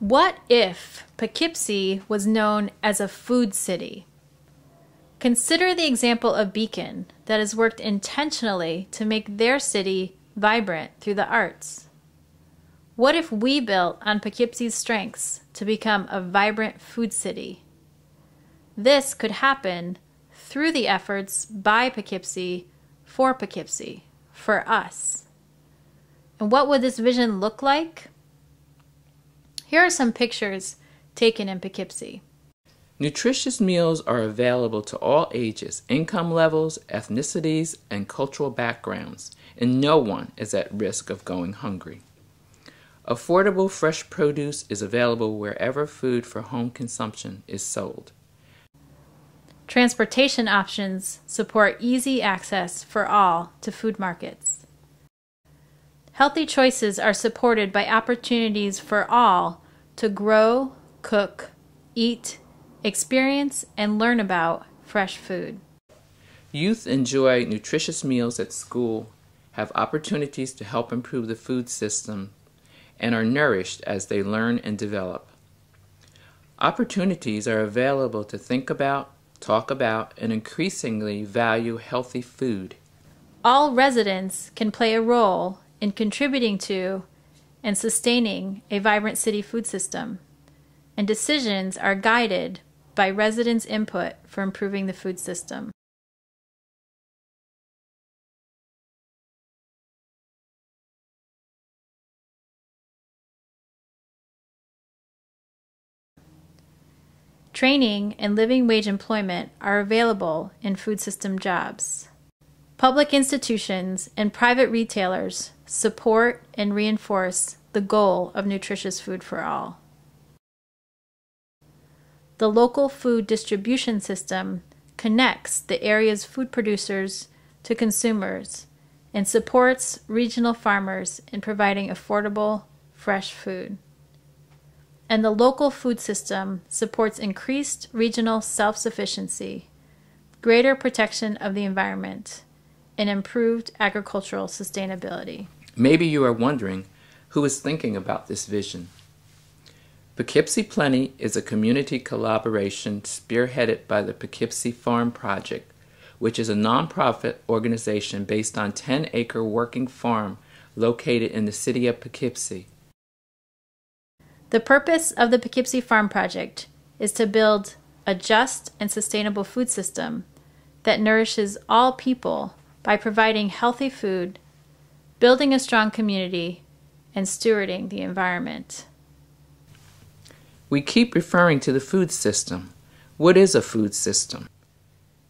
What if Poughkeepsie was known as a food city? Consider the example of Beacon that has worked intentionally to make their city vibrant through the arts. What if we built on Poughkeepsie's strengths to become a vibrant food city? This could happen through the efforts by Poughkeepsie, for us. And what would this vision look like? Here are some pictures taken in Poughkeepsie. Nutritious meals are available to all ages, income levels, ethnicities, and cultural backgrounds, and no one is at risk of going hungry. Affordable fresh produce is available wherever food for home consumption is sold. Transportation options support easy access for all to food markets. Healthy choices are supported by opportunities for all to grow, cook, eat, experience, and learn about fresh food. Youth enjoy nutritious meals at school, have opportunities to help improve the food system, and are nourished as they learn and develop. Opportunities are available to think about, talk about, and increasingly value healthy food. All residents can play a role in contributing to and sustaining a vibrant city food system, and decisions are guided by residents' input for improving the food system. Training and living wage employment are available in food system jobs. Public institutions and private retailers support and reinforce the goal of nutritious food for all. The local food distribution system connects the area's food producers to consumers and supports regional farmers in providing affordable, fresh food. And the local food system supports increased regional self-sufficiency, greater protection of the environment, and improved agricultural sustainability. Maybe you are wondering who is thinking about this vision. Poughkeepsie Plenty is a community collaboration spearheaded by the Poughkeepsie Farm Project, which is a nonprofit organization based on 10-acre working farm located in the city of Poughkeepsie. The purpose of the Poughkeepsie Farm Project is to build a just and sustainable food system that nourishes all people by providing healthy food, building a strong community, and stewarding the environment. We keep referring to the food system. What is a food system?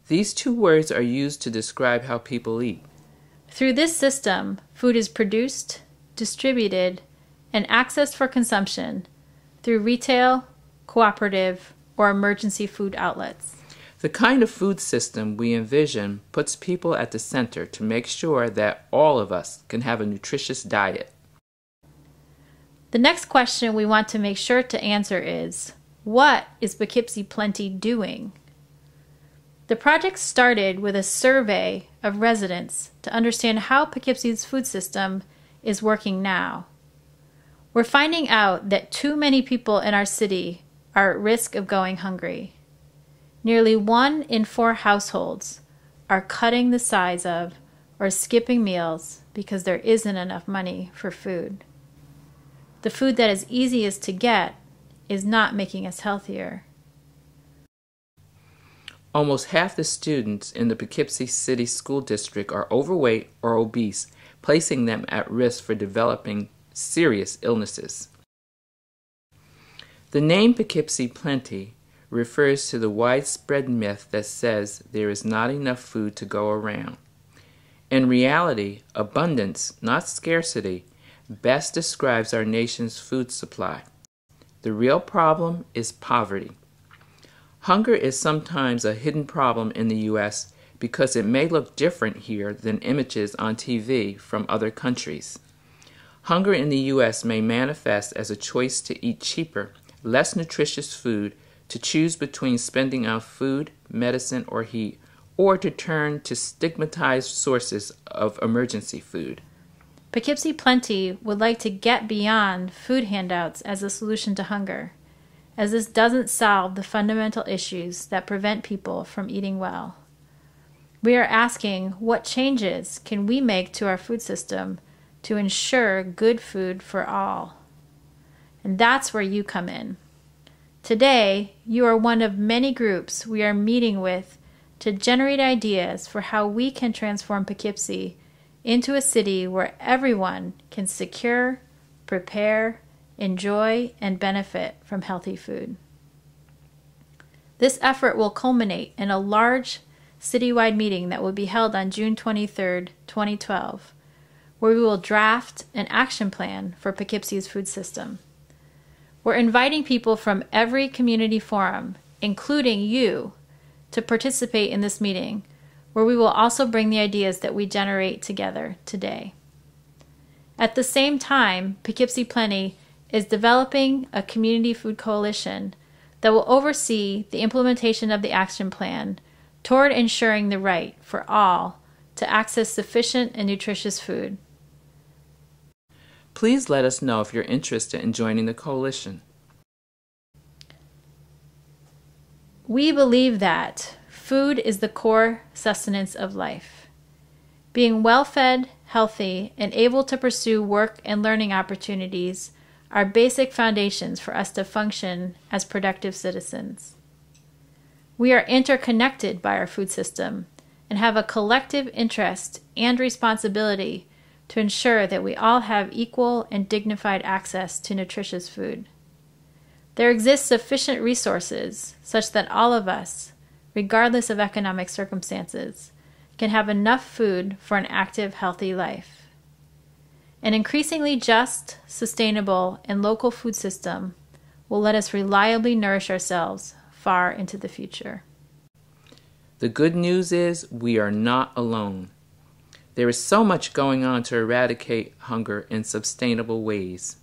These two words are used to describe how people eat. Through this system, food is produced, distributed, and accessed for consumption through retail, cooperative, or emergency food outlets. The kind of food system we envision puts people at the center to make sure that all of us can have a nutritious diet. The next question we want to make sure to answer is, what is Poughkeepsie Plenty doing? The project started with a survey of residents to understand how Poughkeepsie's food system is working now. We're finding out that too many people in our city are at risk of going hungry. Nearly 1 in 4 households are cutting the size of or skipping meals because there isn't enough money for food. The food that is easiest to get is not making us healthier. Almost half the students in the Poughkeepsie City School District are overweight or obese, placing them at risk for developing serious illnesses. The name Poughkeepsie Plenty refers to the widespread myth that says there is not enough food to go around. In reality, abundance, not scarcity, best describes our nation's food supply. The real problem is poverty. Hunger is sometimes a hidden problem in the U.S. because it may look different here than images on TV from other countries. Hunger in the U.S. may manifest as a choice to eat cheaper, less nutritious food, to choose between spending on food, medicine, or heat, or to turn to stigmatized sources of emergency food. Poughkeepsie Plenty would like to get beyond food handouts as a solution to hunger, as this doesn't solve the fundamental issues that prevent people from eating well. We are asking, what changes can we make to our food system to ensure good food for all? And that's where you come in. Today, you are one of many groups we are meeting with to generate ideas for how we can transform Poughkeepsie into a city where everyone can secure, prepare, enjoy, and benefit from healthy food. This effort will culminate in a large citywide meeting that will be held on June 23, 2012, where we will draft an action plan for Poughkeepsie's food system. We're inviting people from every community forum, including you, to participate in this meeting, where we will also bring the ideas that we generate together today. At the same time, Poughkeepsie Plenty is developing a community food coalition that will oversee the implementation of the action plan toward ensuring the right for all to access sufficient and nutritious food. Please let us know if you're interested in joining the coalition. We believe that food is the core sustenance of life. Being well-fed, healthy, and able to pursue work and learning opportunities are basic foundations for us to function as productive citizens. We are interconnected by our food system and have a collective interest and responsibility to ensure that we all have equal and dignified access to nutritious food. There exist sufficient resources such that all of us, regardless of economic circumstances, can have enough food for an active, healthy life. An increasingly just, sustainable, and local food system will let us reliably nourish ourselves far into the future. The good news is we are not alone. There is so much going on to eradicate hunger in sustainable ways.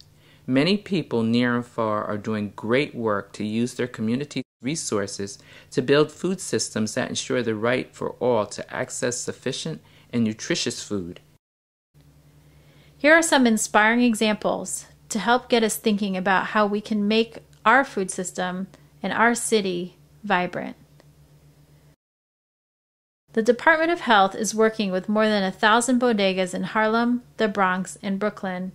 Many people near and far are doing great work to use their community resources to build food systems that ensure the right for all to access sufficient and nutritious food. Here are some inspiring examples to help get us thinking about how we can make our food system and our city vibrant. The Department of Health is working with more than 1,000 bodegas in Harlem, the Bronx, and Brooklyn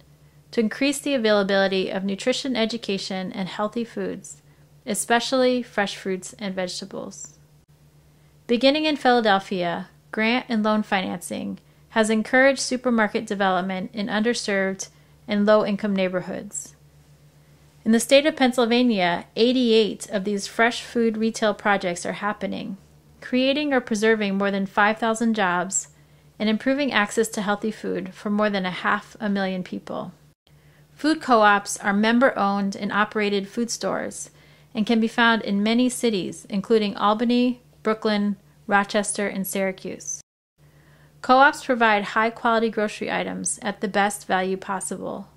to increase the availability of nutrition education and healthy foods, especially fresh fruits and vegetables. Beginning in Philadelphia, grant and loan financing has encouraged supermarket development in underserved and low-income neighborhoods. In the state of Pennsylvania, 88 of these fresh food retail projects are happening, creating or preserving more than 5,000 jobs and improving access to healthy food for more than 500,000 people. Food co-ops are member-owned and operated food stores and can be found in many cities, including Albany, Brooklyn, Rochester, and Syracuse. Co-ops provide high-quality grocery items at the best value possible.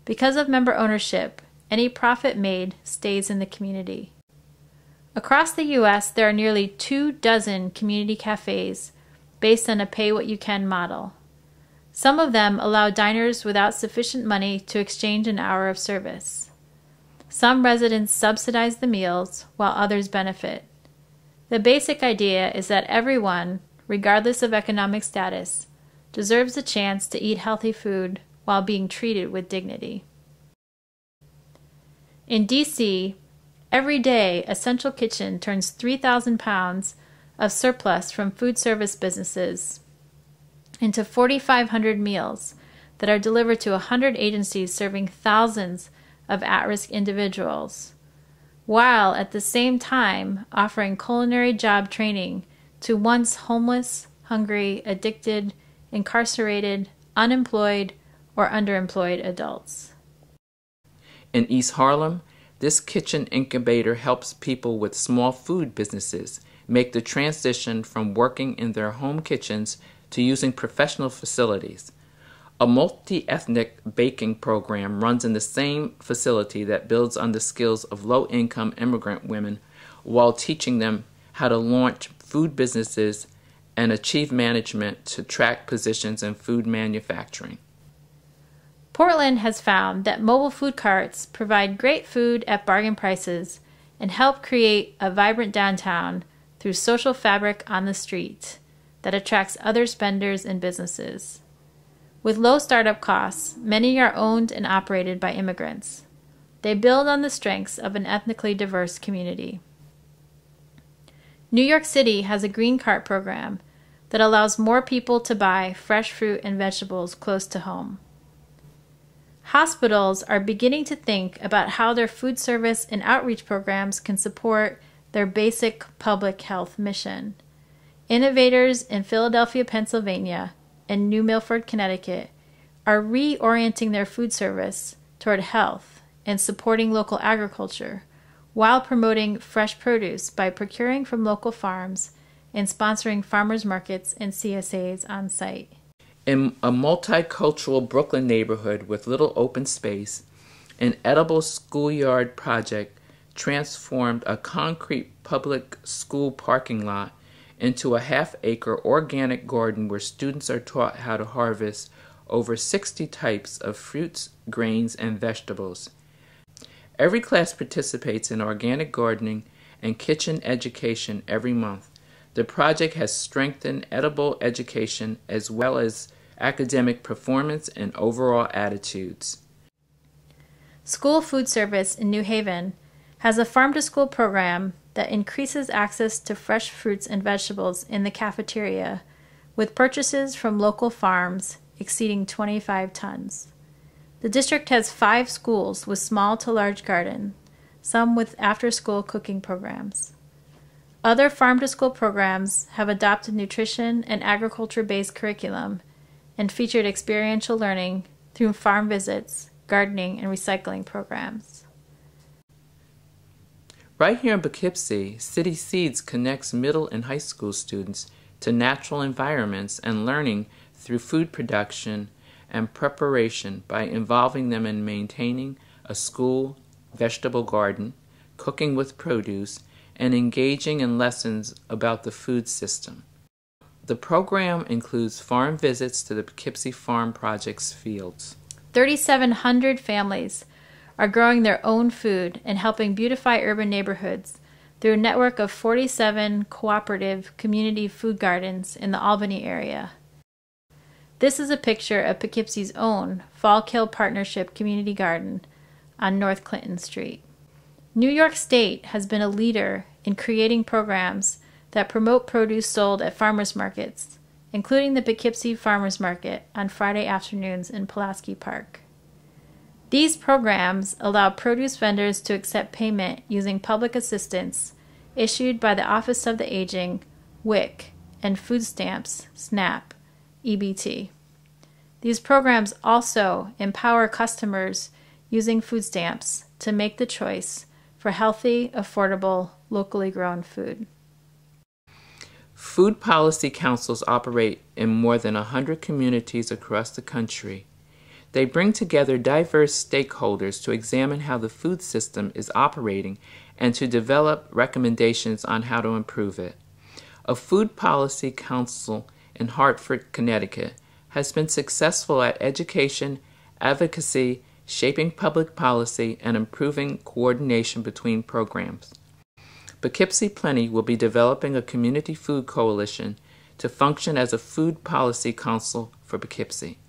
Because of member ownership, any profit made stays in the community. Across the U.S., there are nearly 24 community cafes based on a pay-what-you-can model. Some of them allow diners without sufficient money to exchange an hour of service. Some residents subsidize the meals, while others benefit. The basic idea is that everyone, regardless of economic status, deserves a chance to eat healthy food while being treated with dignity. In D.C., every day a central kitchen turns 3,000 pounds of surplus from food service businesses into 4,500 meals that are delivered to 100 agencies serving thousands of at-risk individuals, while at the same time offering culinary job training to once homeless, hungry, addicted, incarcerated, unemployed, or underemployed adults. In East Harlem, this kitchen incubator helps people with small food businesses make the transition from working in their home kitchens to using professional facilities. A multi-ethnic baking program runs in the same facility that builds on the skills of low-income immigrant women while teaching them how to launch food businesses and achieve management to track positions in food manufacturing. Portland has found that mobile food carts provide great food at bargain prices and help create a vibrant downtown through social fabric on the street that attracts other spenders and businesses. With low startup costs, many are owned and operated by immigrants. They build on the strengths of an ethnically diverse community. New York City has a green cart program that allows more people to buy fresh fruit and vegetables close to home. Hospitals are beginning to think about how their food service and outreach programs can support their basic public health mission. Innovators in Philadelphia, Pennsylvania, and New Milford, Connecticut, are reorienting their food service toward health and supporting local agriculture, while promoting fresh produce by procuring from local farms and sponsoring farmers markets and CSAs on site. In a multicultural Brooklyn neighborhood with little open space, an edible schoolyard project transformed a concrete public school parking lot into a half-acre organic garden where students are taught how to harvest over 60 types of fruits, grains, and vegetables. Every class participates in organic gardening and kitchen education every month. The project has strengthened edible education as well as academic performance and overall attitudes. School Food Service in New Haven has a farm-to-school program that increases access to fresh fruits and vegetables in the cafeteria, with purchases from local farms exceeding 25 tons. The district has 5 schools with small to large garden, some with after-school cooking programs. Other farm-to-school programs have adopted nutrition and agriculture-based curriculum and featured experiential learning through farm visits, gardening, and recycling programs. Right here in Poughkeepsie, City Seeds connects middle and high school students to natural environments and learning through food production and preparation by involving them in maintaining a school vegetable garden, cooking with produce, and engaging in lessons about the food system. The program includes farm visits to the Poughkeepsie Farm Project's fields. 3,700 families are growing their own food and helping beautify urban neighborhoods through a network of 47 cooperative community food gardens in the Albany area. This is a picture of Poughkeepsie's own Fallkill Partnership Community Garden on North Clinton Street. New York State has been a leader in creating programs that promote produce sold at farmers markets, including the Poughkeepsie Farmers Market on Friday afternoons in Pulaski Park. These programs allow produce vendors to accept payment using public assistance issued by the Office of the Aging, WIC, and Food Stamps, SNAP, EBT. These programs also empower customers using food stamps to make the choice for healthy, affordable, locally grown food. Food policy councils operate in more than 100 communities across the country. They bring together diverse stakeholders to examine how the food system is operating and to develop recommendations on how to improve it. A food policy council in Hartford, Connecticut, has been successful at education, advocacy, shaping public policy, and improving coordination between programs. Poughkeepsie Plenty will be developing a community food coalition to function as a food policy council for Poughkeepsie.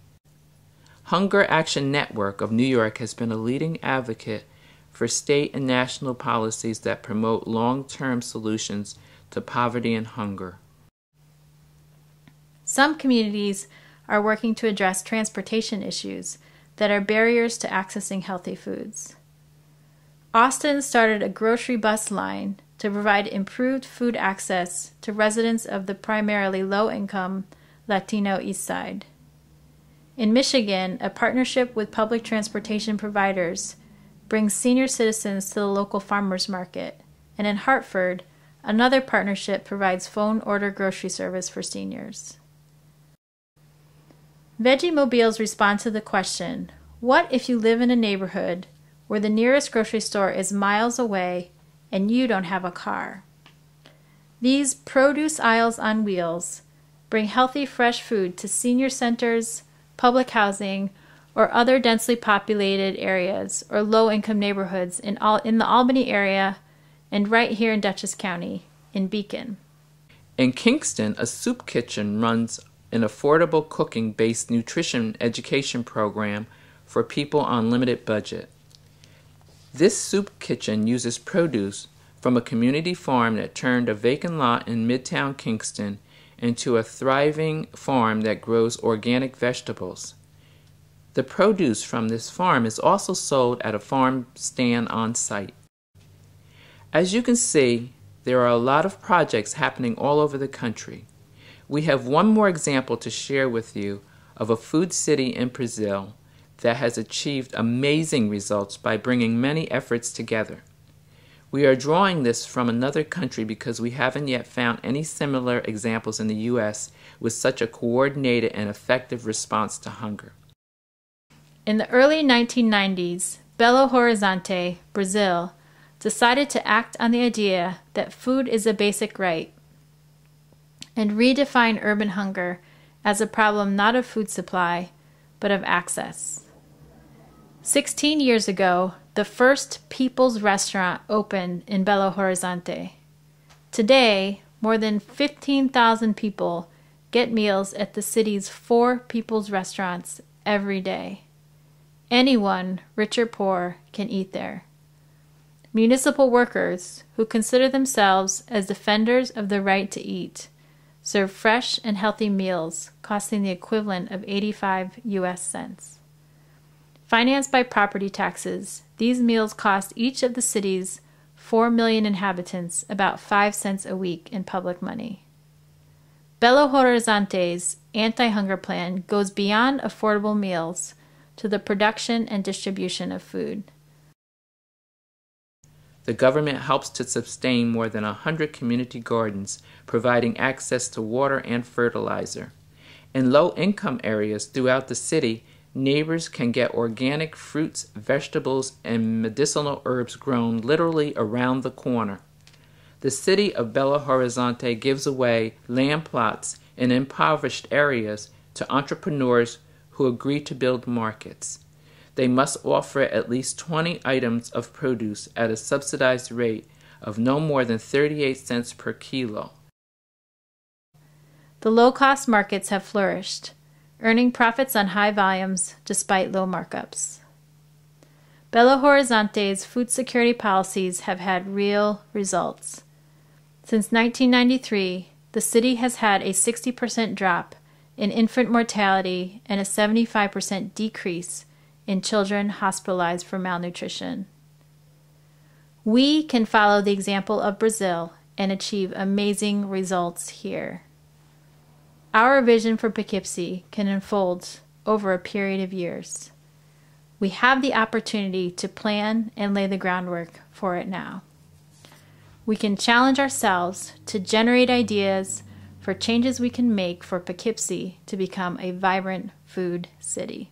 Hunger Action Network of New York has been a leading advocate for state and national policies that promote long-term solutions to poverty and hunger. Some communities are working to address transportation issues that are barriers to accessing healthy foods. Austin started a grocery bus line to provide improved food access to residents of the primarily low-income Latino East Side. In Michigan, a partnership with public transportation providers brings senior citizens to the local farmers market, and in Hartford, another partnership provides phone order grocery service for seniors. VeggieMobiles respond to the question, what if you live in a neighborhood where the nearest grocery store is miles away and you don't have a car? These produce aisles on wheels bring healthy, fresh food to senior centers, public housing, or other densely populated areas or low-income neighborhoods in the Albany area and right here in Dutchess County in Beacon. In Kingston, a soup kitchen runs an affordable cooking-based nutrition education program for people on limited budget. This soup kitchen uses produce from a community farm that turned a vacant lot in Midtown Kingston into a thriving farm that grows organic vegetables. The produce from this farm is also sold at a farm stand on site. As you can see, there are a lot of projects happening all over the country. We have one more example to share with you of a food city in Brazil that has achieved amazing results by bringing many efforts together. We are drawing this from another country because we haven't yet found any similar examples in the U.S. with such a coordinated and effective response to hunger. In the early 1990s, Belo Horizonte, Brazil, decided to act on the idea that food is a basic right and redefine urban hunger as a problem not of food supply, but of access. 16 years ago, the first People's Restaurant opened in Belo Horizonte. Today, more than 15,000 people get meals at the city's 4 People's Restaurants every day. Anyone, rich or poor, can eat there. Municipal workers, who consider themselves as defenders of the right to eat, serve fresh and healthy meals costing the equivalent of 85 US cents. Financed by property taxes, these meals cost each of the city's 4 million inhabitants about 5 cents a week in public money. Belo Horizonte's anti-hunger plan goes beyond affordable meals to the production and distribution of food. The government helps to sustain more than 100 community gardens, providing access to water and fertilizer. In low-income areas throughout the city, neighbors can get organic fruits, vegetables, and medicinal herbs grown literally around the corner. The city of Belo Horizonte gives away land plots in impoverished areas to entrepreneurs who agree to build markets. They must offer at least 20 items of produce at a subsidized rate of no more than 38 cents per kilo. The low-cost markets have flourished, earning profits on high volumes despite low markups. Belo Horizonte's food security policies have had real results. Since 1993, the city has had a 60% drop in infant mortality and a 75% decrease in children hospitalized for malnutrition. We can follow the example of Brazil and achieve amazing results here. Our vision for Poughkeepsie can unfold over a period of years. We have the opportunity to plan and lay the groundwork for it now. We can challenge ourselves to generate ideas for changes we can make for Poughkeepsie to become a vibrant food city.